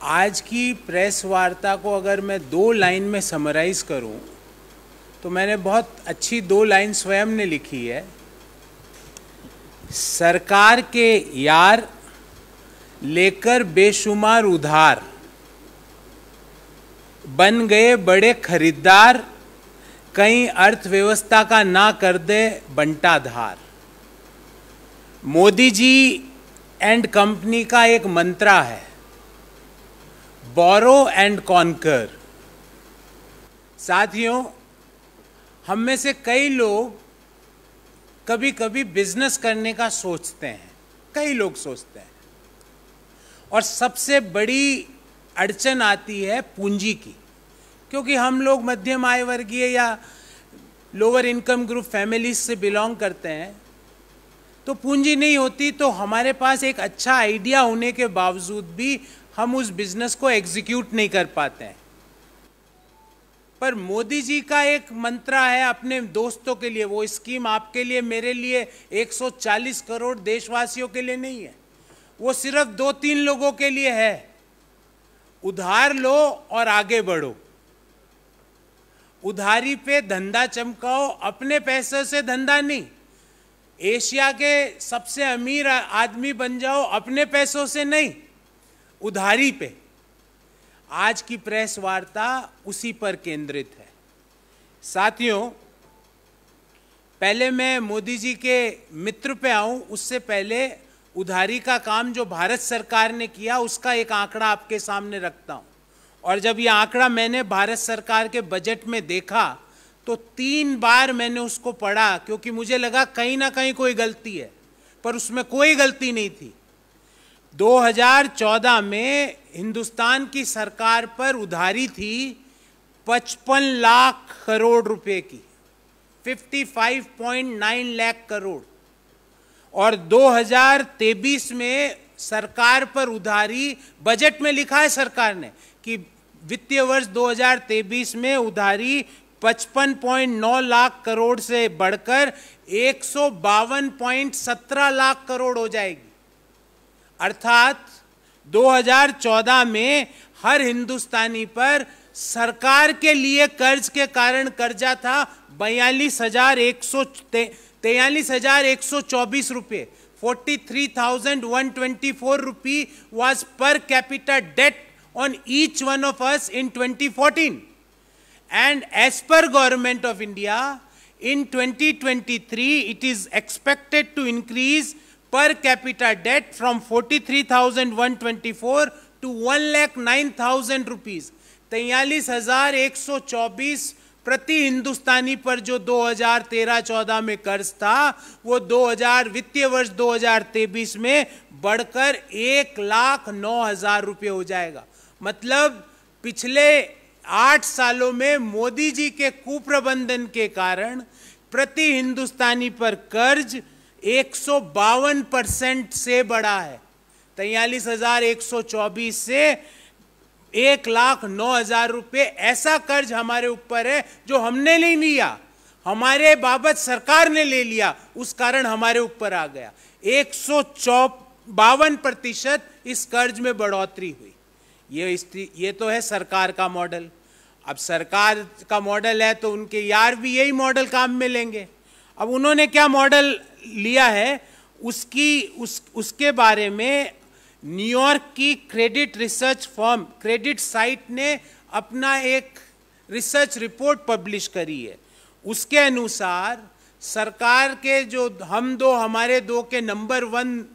आज की प्रेस वार्ता को अगर मैं 2 लाइन में समराइज करूं तो मैंने बहुत अच्छी 2 लाइन स्वयं ने लिखी है। सरकार के यार लेकर बेशुमार उधार, बन गए बड़े खरीदार, कहीं अर्थव्यवस्था का ना कर दे बंटाधार। मोदी जी एंड कंपनी का एक मंत्रा है, बोरो एंड कॉन्कर। साथियों, हम में से कई लोग कभी कभी बिजनेस करने का सोचते हैं, कई लोग सोचते हैं, और सबसे बड़ी अड़चन आती है पूंजी की, क्योंकि हम लोग मध्यम आय वर्गीय या लोअर इनकम ग्रुप फैमिलीज से बिलोंग करते हैं, तो पूंजी नहीं होती, तो हमारे पास एक अच्छा आइडिया होने के बावजूद भी हम उस बिजनेस को एग्जीक्यूट नहीं कर पाते हैं। पर मोदी जी का एक मंत्रा है अपने दोस्तों के लिए, वो स्कीम आपके लिए, मेरे लिए, 140 करोड़ देशवासियों के लिए नहीं है, वो सिर्फ 2-3 लोगों के लिए है। उधार लो और आगे बढ़ो, उधारी पे धंधा चमकाओ, अपने पैसे से धंधा नहीं। एशिया के सबसे अमीर आदमी बन जाओ, अपने पैसों से नहीं, उधारी पे। आज की प्रेस वार्ता उसी पर केंद्रित है। साथियों, पहले मैं मोदी जी के मित्र पे आऊं, उससे पहले उधारी का काम जो भारत सरकार ने किया उसका एक आंकड़ा आपके सामने रखता हूं। और जब ये आंकड़ा मैंने भारत सरकार के बजट में देखा तो 3 बार मैंने उसको पढ़ा, क्योंकि मुझे लगा कहीं ना कहीं कोई गलती है, पर उसमें कोई गलती नहीं थी। 2014 में हिंदुस्तान की सरकार पर उधारी थी 55 लाख करोड़ रुपए की, 55.9 लाख करोड़। और 2023 में सरकार पर उधारी, बजट में लिखा है सरकार ने कि वित्तीय वर्ष 2023 में उधारी 55.9 लाख करोड़ से बढ़कर 152.17 लाख करोड़ हो जाएगी। अर्थात 2014 में हर हिंदुस्तानी पर सरकार के लिए कर्ज के कारण कर्जा था 43,124 रुपये। 43,124 रुपये was per capita debt on each one of us in 2014. And as per Government of India, in 2023, it is expected to increase per capita debt from 43,124 to 1,09,000 rupees. 43,124 प्रति हिंदुस्तानी पर जो 2013-14 में कर्ज था, वो वित्तीय वर्ष 2023 में बढ़कर 1,09,000 रुपये हो जाएगा। मतलब पिछले 8 सालों में मोदी जी के कुप्रबंधन के कारण प्रति हिंदुस्तानी पर कर्ज 152% से बढ़ा है। 43,124 से 1,09,000 रुपये ऐसा कर्ज हमारे ऊपर है जो हमने नहीं लिया, हमारे बाबत सरकार ने ले लिया, उस कारण हमारे ऊपर आ गया। 152% इस कर्ज में बढ़ोतरी हुई। ये तो है सरकार का मॉडल। अब सरकार का मॉडल है तो उनके यार भी यही मॉडल काम में लेंगे। अब उन्होंने क्या मॉडल लिया है उसके बारे में न्यूयॉर्क की credit research firm credit site ने अपना एक रिसर्च रिपोर्ट पब्लिश करी है। उसके अनुसार सरकार के जो हमारे दो के नंबर 1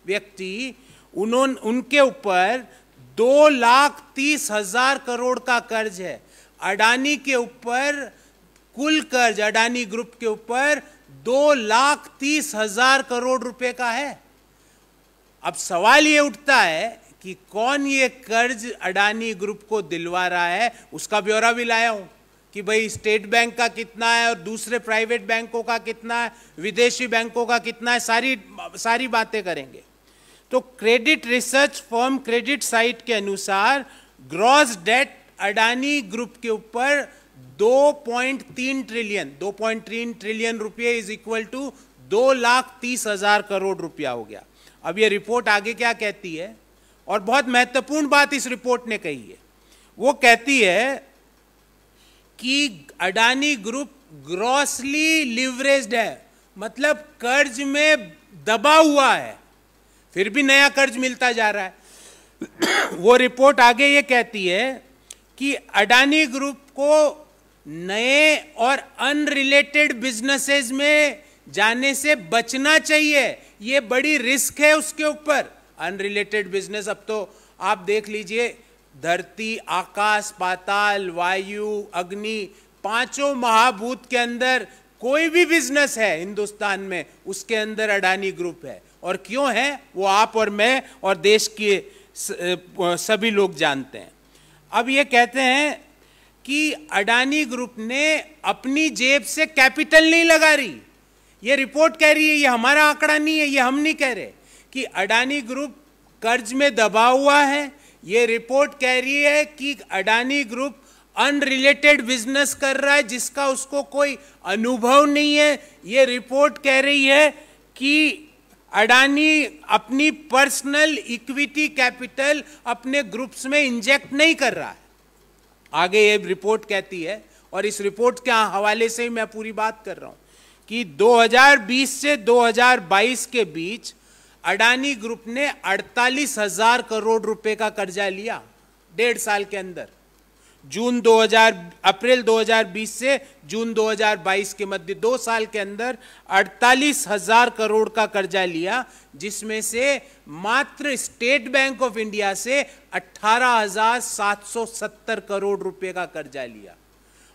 व्यक्ति, उनके ऊपर 2,30,000 करोड़ का कर्ज है। अडानी के ऊपर कुल कर्ज, अडानी ग्रुप के ऊपर 2,30,000 करोड़ रुपए का है। अब सवाल ये उठता है कि कौन ये कर्ज अडानी ग्रुप को दिलवा रहा है। उसका ब्यौरा भी लाया हूं कि भाई स्टेट बैंक का कितना है और दूसरे प्राइवेट बैंकों का कितना है, विदेशी बैंकों का कितना है, सारी बातें करेंगे। तो credit research firm credit site के अनुसार ग्रॉस डेट अडानी ग्रुप के ऊपर 2.3 ट्रिलियन रुपये इज इक्वल टू 2,30,000 करोड़ रुपया हो गया। अब ये रिपोर्ट आगे क्या कहती है? और बहुत महत्वपूर्ण बात इस रिपोर्ट ने कही है। वो कहती है कि अडानी ग्रुप ग्रॉसली लिवरेज्ड है, मतलब कर्ज में दबा हुआ है, फिर भी नया कर्ज मिलता जा रहा है। वो रिपोर्ट आगे ये कहती है कि अडानी ग्रुप को नए और अनरिलेटेड बिजनेसेस में जाने से बचना चाहिए, ये बड़ी रिस्क है उसके ऊपर। अनरिलेटेड बिजनेस, अब तो आप देख लीजिए, धरती, आकाश, पाताल, वायु, अग्नि, पांचों महाभूत के अंदर कोई भी बिजनेस है हिंदुस्तान में, उसके अंदर अडानी ग्रुप है। और क्यों है वो आप और मैं और देश के सभी लोग जानते हैं। अब ये कहते हैं कि अडानी ग्रुप ने अपनी जेब से कैपिटल नहीं लगा रही, ये रिपोर्ट कह रही है, ये हमारा आंकड़ा नहीं है, ये हम नहीं कह रहे, कि अडानी ग्रुप कर्ज में दबा हुआ है। ये रिपोर्ट कह रही है कि अडानी ग्रुप अनरिलेटेड बिजनेस कर रहा है जिसका उसको कोई अनुभव नहीं है। ये रिपोर्ट कह रही है कि अडानी अपनी पर्सनल इक्विटी कैपिटल अपने ग्रुप्स में इंजेक्ट नहीं कर रहा है। आगे ये रिपोर्ट कहती है, और इस रिपोर्ट के हवाले से ही मैं पूरी बात कर रहा हूं, कि 2020 से 2022 के बीच अडानी ग्रुप ने 48,000 करोड़ रुपए का कर्जा लिया 1.5 साल के अंदर। अप्रैल 2020 से जून 2022 के मध्य 2 साल के अंदर 48,000 करोड़ का कर्जा लिया, जिसमें से मात्र स्टेट बैंक ऑफ इंडिया से 18,770 करोड़ रुपए का कर्जा लिया।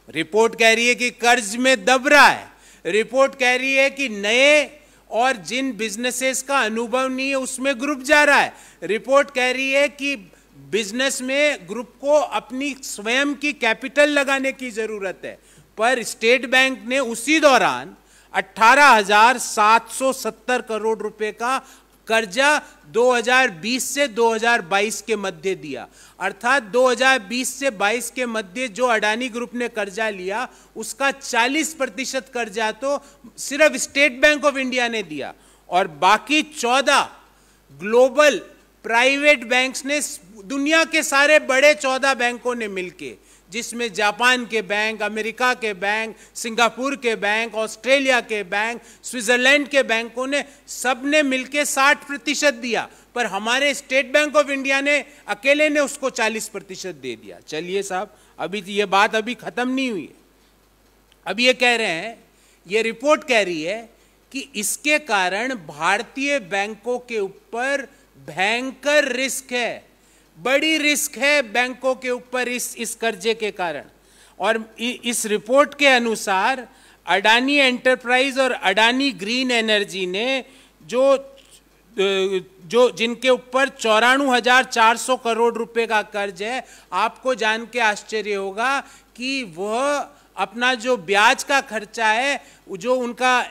रिपोर्ट कह रही है कि कर्ज में दब रहा है। रिपोर्ट कह रही है कि नए और जिन बिजनेसेस का अनुभव नहीं है उसमें ग्रुप जा रहा है। रिपोर्ट कह रही है कि बिजनेस में ग्रुप को अपनी स्वयं की कैपिटल लगाने की जरूरत है, पर स्टेट बैंक ने उसी दौरान 18,770 करोड़ रुपए का कर्जा 2020 से 2022 के मध्य दिया। अर्थात 2020 से 22 के मध्य जो अडानी ग्रुप ने कर्जा लिया उसका 40% कर्जा तो सिर्फ स्टेट बैंक ऑफ इंडिया ने दिया, और बाकी 14 ग्लोबल प्राइवेट बैंक्स ने, दुनिया के सारे बड़े 14 बैंकों ने मिलके, जिसमें जापान के बैंक, अमेरिका के बैंक, सिंगापुर के बैंक, ऑस्ट्रेलिया के बैंक, स्विट्जरलैंड के बैंकों ने, सबने मिलके 60% दिया, पर हमारे स्टेट बैंक ऑफ इंडिया ने अकेले ने उसको 40% दे दिया। चलिए साहब, अभी ये बात अभी खत्म नहीं हुई है। अब ये कह रहे हैं, ये रिपोर्ट कह रही है कि इसके कारण भारतीय बैंकों के ऊपर भयंकर रिस्क है, बड़ी रिस्क है बैंकों के ऊपर इस कर्जे के कारण। और इस रिपोर्ट के अनुसार अडानी एंटरप्राइज और अडानी ग्रीन एनर्जी ने जो जिनके ऊपर 94,400 करोड़ रुपए का कर्ज है, आपको जान के आश्चर्य होगा कि वह अपना जो ब्याज का खर्चा है, जो उनका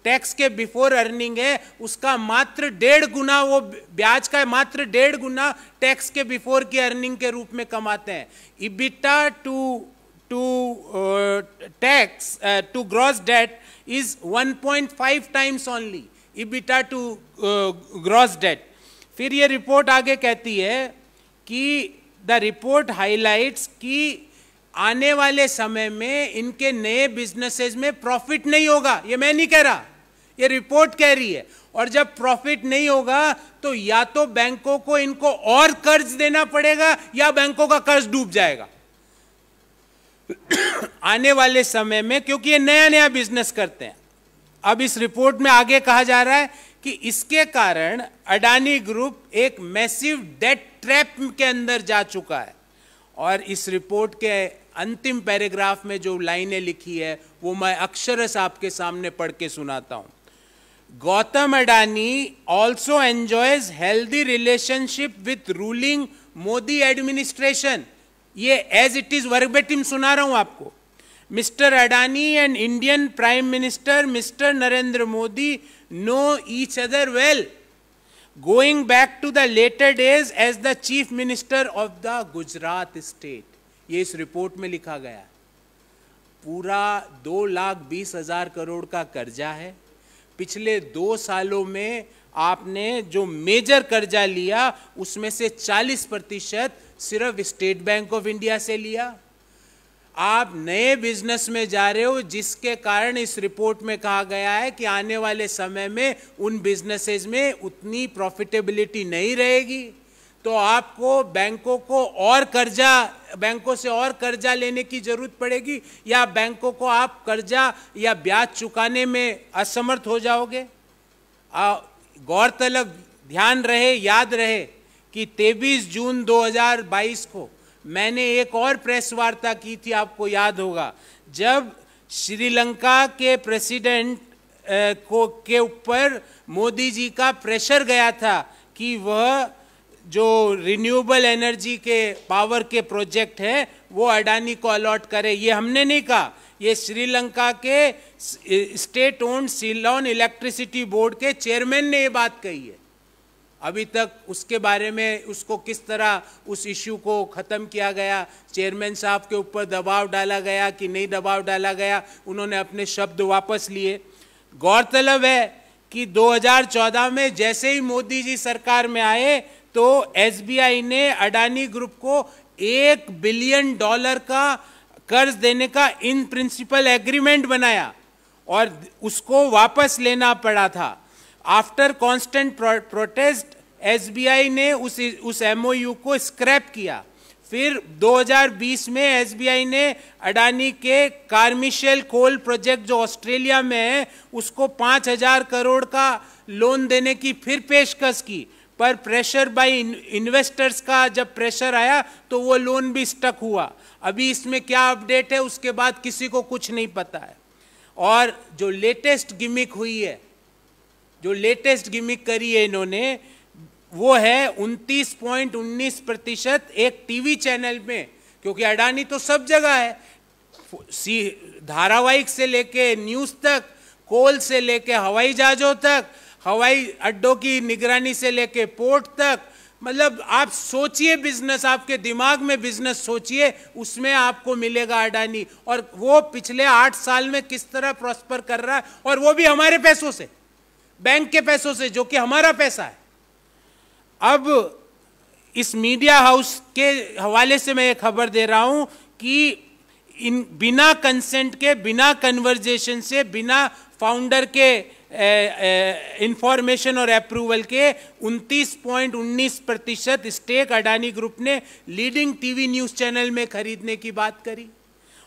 टैक्स के बिफोर अर्निंग है, उसका मात्र 1.5 गुना, वो ब्याज का मात्र 1.5 गुना टैक्स के बिफोर की अर्निंग के रूप में कमाते हैं। EBITA to tax to gross debt is 1.5 times only, EBITA to gross debt. फिर ये रिपोर्ट आगे कहती है कि द रिपोर्ट हाईलाइट्स कि आने वाले समय में इनके नए बिजनेसेस में प्रॉफिट नहीं होगा। ये मैं नहीं कह रहा, ये रिपोर्ट कह रही है। और जब प्रॉफिट नहीं होगा तो या तो बैंकों को इनको और कर्ज देना पड़ेगा या बैंकों का कर्ज डूब जाएगा आने वाले समय में, क्योंकि ये नया नया बिजनेस करते हैं। अब इस रिपोर्ट में आगे कहा जा रहा है कि इसके कारण अडानी ग्रुप एक मैसिव डेट ट्रैप के अंदर जा चुका है। और इस रिपोर्ट के अंतिम पैराग्राफ में जो लाइनें लिखी है वो मैं अक्षरशः आपके सामने पढ़ के सुनाता हूं। Gautam Adani also enjoys healthy relationship with ruling Modi administration. ये एज इट इज वर्बेटिम सुना रहा हूं आपको। Mister Adani and Indian prime minister mister Narendra Modi know each other well, going back to the latter days as the chief minister of the Gujarat state. ये इस report में लिखा गया है। पूरा 2,20,000 करोड़ का कर्जा है। पिछले 2 सालों में आपने जो मेजर कर्जा लिया उसमें से 40% सिर्फ स्टेट बैंक ऑफ इंडिया से लिया। आप नए बिजनेस में जा रहे हो, जिसके कारण इस रिपोर्ट में कहा गया है कि आने वाले समय में उन बिजनेसेस में उतनी प्रॉफिटेबिलिटी नहीं रहेगी, तो आपको बैंकों से और कर्जा लेने की जरूरत पड़ेगी, या बैंकों को आप कर्जा या ब्याज चुकाने में असमर्थ हो जाओगे। गौरतलब, ध्यान रहे, याद रहे कि 23 जून 2022 को मैंने एक और प्रेस वार्ता की थी, आपको याद होगा, जब श्रीलंका के प्रेसिडेंट के ऊपर मोदी जी का प्रेशर गया था कि वह जो रिन्यूएबल एनर्जी के पावर के प्रोजेक्ट हैं वो अडानी को अलॉट करे। ये हमने नहीं कहा, ये श्रीलंका के state owned Ceylon electricity board के चेयरमैन ने ये बात कही है। अभी तक उसके बारे में, उसको किस तरह उस इश्यू को ख़त्म किया गया, चेयरमैन साहब के ऊपर दबाव डाला गया कि नहीं दबाव डाला गया, उन्होंने अपने शब्द वापस लिए। गौरतलब है कि 2014 में जैसे ही मोदी जी सरकार में आए तो एसबीआई ने अडानी ग्रुप को $1 बिलियन का कर्ज देने का इन प्रिंसिपल एग्रीमेंट बनाया और उसको वापस लेना पड़ा था। आफ्टर कांस्टेंट प्रोटेस्ट एसबीआई ने उस एमओयू को स्क्रैप किया। फिर 2020 में एसबीआई ने अडानी के कार्मिशेल कोल प्रोजेक्ट जो ऑस्ट्रेलिया में है उसको 5,000 करोड़ का लोन देने की फिर पेशकश की, पर प्रेशर बाय इन्वेस्टर्स का जब प्रेशर आया तो वो लोन भी स्टक हुआ। अभी इसमें क्या अपडेट है उसके बाद किसी को कुछ नहीं पता है। और जो लेटेस्ट गिमिक हुई है, जो लेटेस्ट गिमिक करी है इन्होंने, वो है 29.19% एक टीवी चैनल में, क्योंकि अडानी तो सब जगह है, धारावाहिक से लेके न्यूज़ तक, कोल से लेके हवाई जहाज़ों तक, हवाई अड्डों की निगरानी से लेके पोर्ट तक, मतलब आप सोचिए बिजनेस, आपके दिमाग में बिजनेस सोचिए, उसमें आपको मिलेगा अडानी। और वो पिछले 8 साल में किस तरह प्रॉस्पर कर रहा है, और वो भी हमारे पैसों से, बैंक के पैसों से, जो कि हमारा पैसा है। अब इस मीडिया हाउस के हवाले से मैं ये खबर दे रहा हूं कि बिना कंसेंट के, बिना कन्वर्जेशन से, बिना फाउंडर के इंफॉर्मेशन और अप्रूवल के 29.19% स्टेक अडानी ग्रुप ने लीडिंग टीवी न्यूज चैनल में खरीदने की बात करी।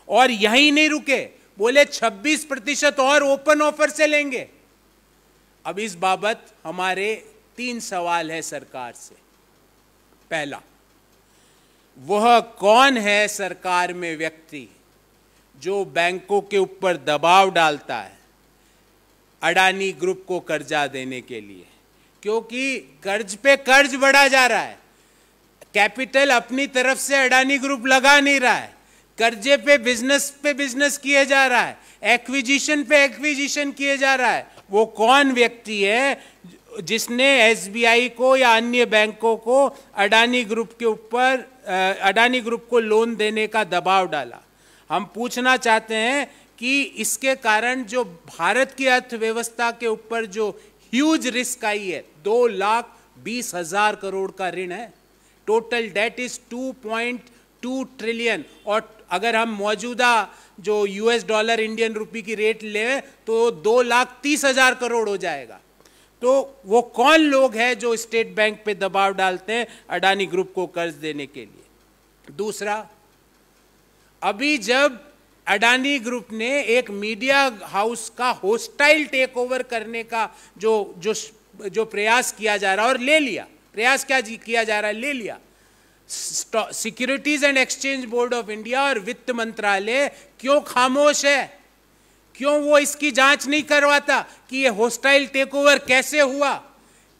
और यही नहीं रुके, बोले 26% और ओपन ऑफर से लेंगे। अब इस बाबत हमारे 3 सवाल है सरकार से। पहला, वह कौन है सरकार में व्यक्ति जो बैंकों के ऊपर दबाव डालता है अडानी ग्रुप को कर्जा देने के लिए, क्योंकि कर्ज पे कर्ज बढ़ा जा रहा है, कैपिटल अपनी तरफ से अडानी ग्रुप लगा नहीं रहा है, कर्जे पे बिजनेस किए जा रहा है, एक्विजिशन पे एक्विजिशन किए जा रहा है। वो कौन व्यक्ति है जिसने एसबीआई को या अन्य बैंकों को अडानी ग्रुप के ऊपर, अडानी ग्रुप को लोन देने का दबाव डाला? हम पूछना चाहते हैं कि इसके कारण जो भारत की अर्थव्यवस्था के ऊपर जो ह्यूज रिस्क आई है, 2,20,000 करोड़ का ऋण है, टोटल डेट इज 2.2 ट्रिलियन। और अगर हम मौजूदा जो यूएस डॉलर इंडियन रुपी की रेट ले तो 2,30,000 करोड़ हो जाएगा। तो वो कौन लोग हैं जो स्टेट बैंक पे दबाव डालते हैं अडानी ग्रुप को कर्ज देने के लिए? दूसरा, अभी जब अडानी ग्रुप ने एक मीडिया हाउस का होस्टाइल टेक ओवर करने का जो प्रयास किया जा रहा है, और ले लिया, प्रयास क्या किया जा रहा है, ले लिया, securities and exchange board of India और वित्त मंत्रालय क्यों खामोश है? क्यों वो इसकी जांच नहीं करवाता कि ये होस्टाइल टेक ओवर कैसे हुआ,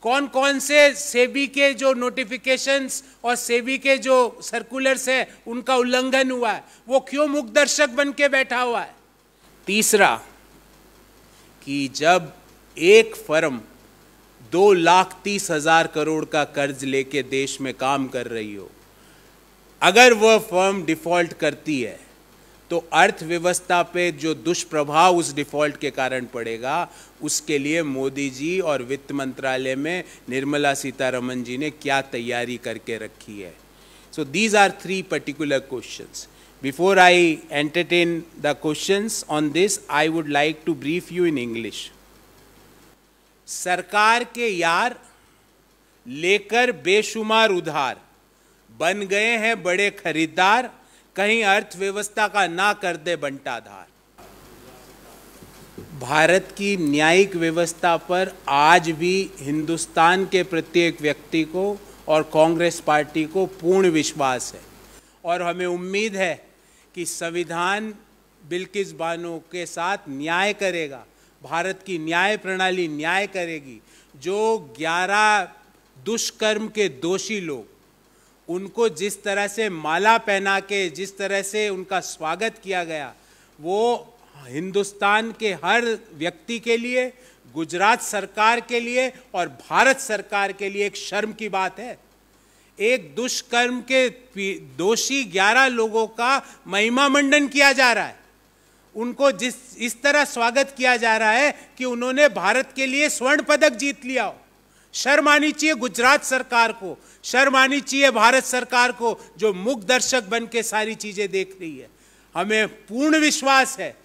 कौन कौन से सेबी के जो नोटिफिकेशंस और सेबी के जो सर्कुलर्स है उनका उल्लंघन हुआ है? वो क्यों मुखदर्शक बन के बैठा हुआ है? तीसरा, कि जब एक फर्म 2,30,000 करोड़ का कर्ज लेके देश में काम कर रही हो, अगर वह फर्म डिफॉल्ट करती है तो अर्थव्यवस्था पे जो दुष्प्रभाव उस डिफॉल्ट के कारण पड़ेगा, उसके लिए मोदी जी और वित्त मंत्रालय में निर्मला सीतारमण जी ने क्या तैयारी करके रखी है। So these are 3 particular questions. Before I entertain the questions on this, I would like to brief you in English. सरकार के यार लेकर बेशुमार उधार, बन गए हैं बड़े खरीदार, कहीं अर्थव्यवस्था का ना कर दे बंटाधार। भारत की न्यायिक व्यवस्था पर आज भी हिंदुस्तान के प्रत्येक व्यक्ति को और कांग्रेस पार्टी को पूर्ण विश्वास है, और हमें उम्मीद है कि संविधान बिल्किस बानो के साथ न्याय करेगा, भारत की न्याय प्रणाली न्याय करेगी। जो 11 दुष्कर्म के दोषी लोग, उनको जिस तरह से माला पहना के जिस तरह से उनका स्वागत किया गया, वो हिंदुस्तान के हर व्यक्ति के लिए, गुजरात सरकार के लिए और भारत सरकार के लिए एक शर्म की बात है। एक दुष्कर्म के दोषी 11 लोगों का महिमा मंडन किया जा रहा है, उनको इस तरह स्वागत किया जा रहा है कि उन्होंने भारत के लिए स्वर्ण पदक जीत लिया हो। शर्म आनी चाहिए गुजरात सरकार को, शर्म आनी चाहिए भारत सरकार को, जो मूक दर्शक बन के सारी चीजें देख रही है। हमें पूर्ण विश्वास है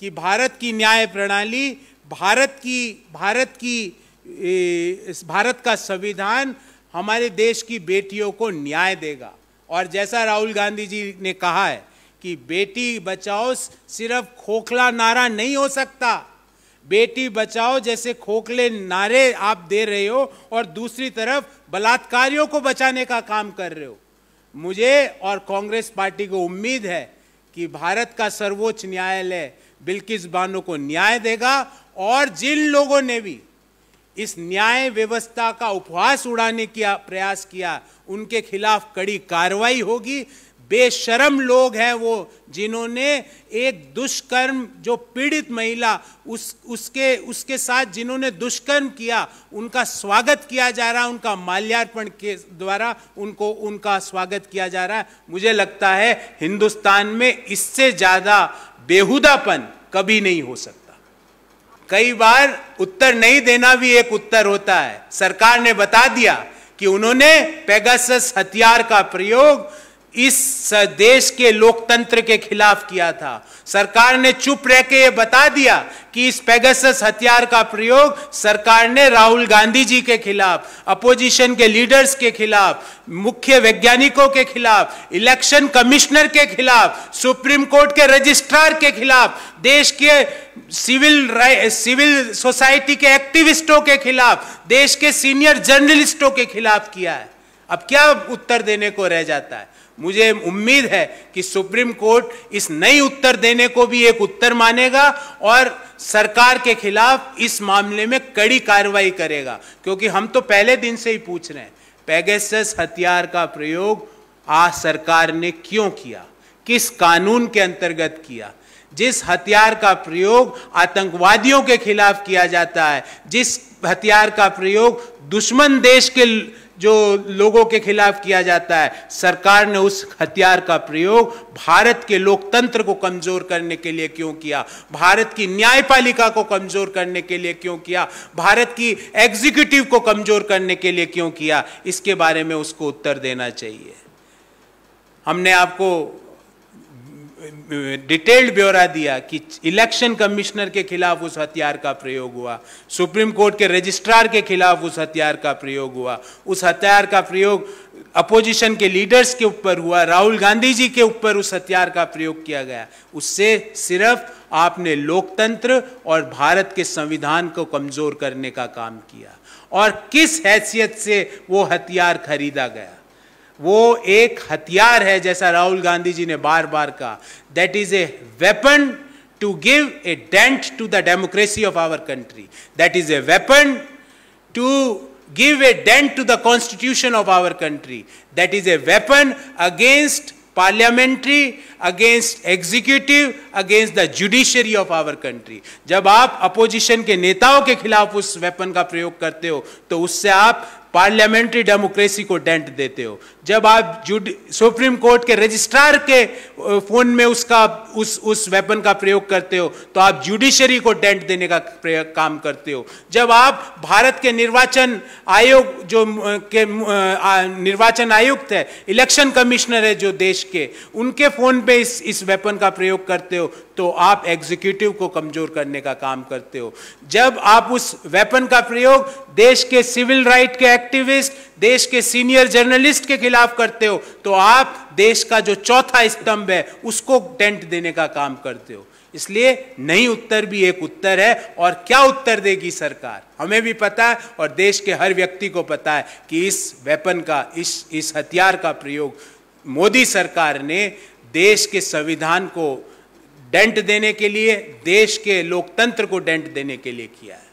कि भारत की न्याय प्रणाली, भारत का संविधान हमारे देश की बेटियों को न्याय देगा। और जैसा राहुल गांधी जी ने कहा है कि बेटी बचाओ सिर्फ खोखला नारा नहीं हो सकता, बेटी बचाओ जैसे खोखले नारे आप दे रहे हो और दूसरी तरफ बलात्कारियों को बचाने का काम कर रहे हो। मुझे और कांग्रेस पार्टी को उम्मीद है कि भारत का सर्वोच्च न्यायालय बिल्किस बानो को न्याय देगा, और जिन लोगों ने भी इस न्याय व्यवस्था का उपहास उड़ाने का प्रयास किया, उनके खिलाफ कड़ी कार्रवाई होगी। बेशरम लोग हैं वो जिन्होंने एक दुष्कर्म, जो पीड़ित महिला उसके साथ जिन्होंने दुष्कर्म किया, उनका स्वागत किया जा रहा है, उनका माल्यार्पण के द्वारा उनका स्वागत किया जा रहा है। मुझे लगता है हिंदुस्तान में इससे ज्यादा बेहुदापन कभी नहीं हो सकता। कई बार उत्तर नहीं देना भी एक उत्तर होता है। सरकार ने बता दिया कि उन्होंने पेगासस हथियार का प्रयोग इस देश के लोकतंत्र के खिलाफ किया था। सरकार ने चुप रह के ये बता दिया कि इस पेगासस हथियार का प्रयोग सरकार ने राहुल गांधी जी के खिलाफ, अपोजिशन के लीडर्स के खिलाफ, मुख्य वैज्ञानिकों के खिलाफ, इलेक्शन कमिश्नर के खिलाफ, सुप्रीम कोर्ट के रजिस्ट्रार के खिलाफ, देश के सिविल सोसाइटी के एक्टिविस्टों के खिलाफ, देश के सीनियर जर्नलिस्टों के खिलाफ किया है। अब क्या उत्तर देने को रह जाता है? मुझे उम्मीद है कि सुप्रीम कोर्ट इस नई उत्तर देने को भी एक उत्तर मानेगा और सरकार के खिलाफ इस मामले में कड़ी कार्रवाई करेगा। क्योंकि हम तो पहले दिन से ही पूछ रहे हैं, पेगासस हथियार का प्रयोग सरकार ने क्यों किया, किस कानून के अंतर्गत किया? जिस हथियार का प्रयोग आतंकवादियों के खिलाफ किया जाता है, जिस हथियार का प्रयोग दुश्मन देश के जो लोगों के खिलाफ किया जाता है, सरकार ने उस हथियार का प्रयोग भारत के लोकतंत्र को कमजोर करने के लिए क्यों किया, भारत की न्यायपालिका को कमजोर करने के लिए क्यों किया, भारत की एग्जीक्यूटिव को कमजोर करने के लिए क्यों किया? इसके बारे में उसको उत्तर देना चाहिए। हमने आपको डिटेल्ड ब्यौरा दिया कि इलेक्शन कमिश्नर के खिलाफ उस हथियार का प्रयोग हुआ, सुप्रीम कोर्ट के रजिस्ट्रार के खिलाफ उस हथियार का प्रयोग हुआ, उस हथियार का प्रयोग अपोजिशन के लीडर्स के ऊपर हुआ, राहुल गांधी जी के ऊपर उस हथियार का प्रयोग किया गया। उससे सिर्फ आपने लोकतंत्र और भारत के संविधान को कमजोर करने का काम किया। और किस हैसियत से वो हथियार खरीदा गया? वो एक हथियार है, जैसा राहुल गांधी जी ने बार बार कहा, that is a weapon to give a dent to the democracy of our country, that is a weapon to give a dent to the constitution of our country, that is a weapon against parliamentary, against executive, against the judiciary of our country. जब आप opposition के नेताओं के खिलाफ उस weapon का प्रयोग करते हो तो उससे आप पार्लियामेंट्री डेमोक्रेसी को डेंट देते हो। जब आप सुप्रीम कोर्ट के रजिस्ट्रार के फोन में उस वेपन का प्रयोग करते हो तो आप जुडिशरी को डेंट देने का काम करते हो। जब आप भारत के निर्वाचन आयोग निर्वाचन आयुक्त है, इलेक्शन कमिश्नर है जो देश के, उनके फोन पे इस वेपन का प्रयोग करते हो तो आप एग्जीक्यूटिव को कमजोर करने का काम करते हो। जब आप उस वेपन का प्रयोग देश के सिविल राइट के एक्टिविस्ट, देश के सीनियर जर्नलिस्ट के खिलाफ करते हो तो आप देश का जो चौथा स्तंभ है उसको डेंट देने का काम करते हो। इसलिए नहीं उत्तर भी एक उत्तर है। और क्या उत्तर देगी सरकार, हमें भी पता है और देश के हर व्यक्ति को पता है कि इस वेपन का, इस हथियार का प्रयोग मोदी सरकार ने देश के संविधान को डेंट देने के लिए, देश के लोकतंत्र को डेंट देने के लिए किया है।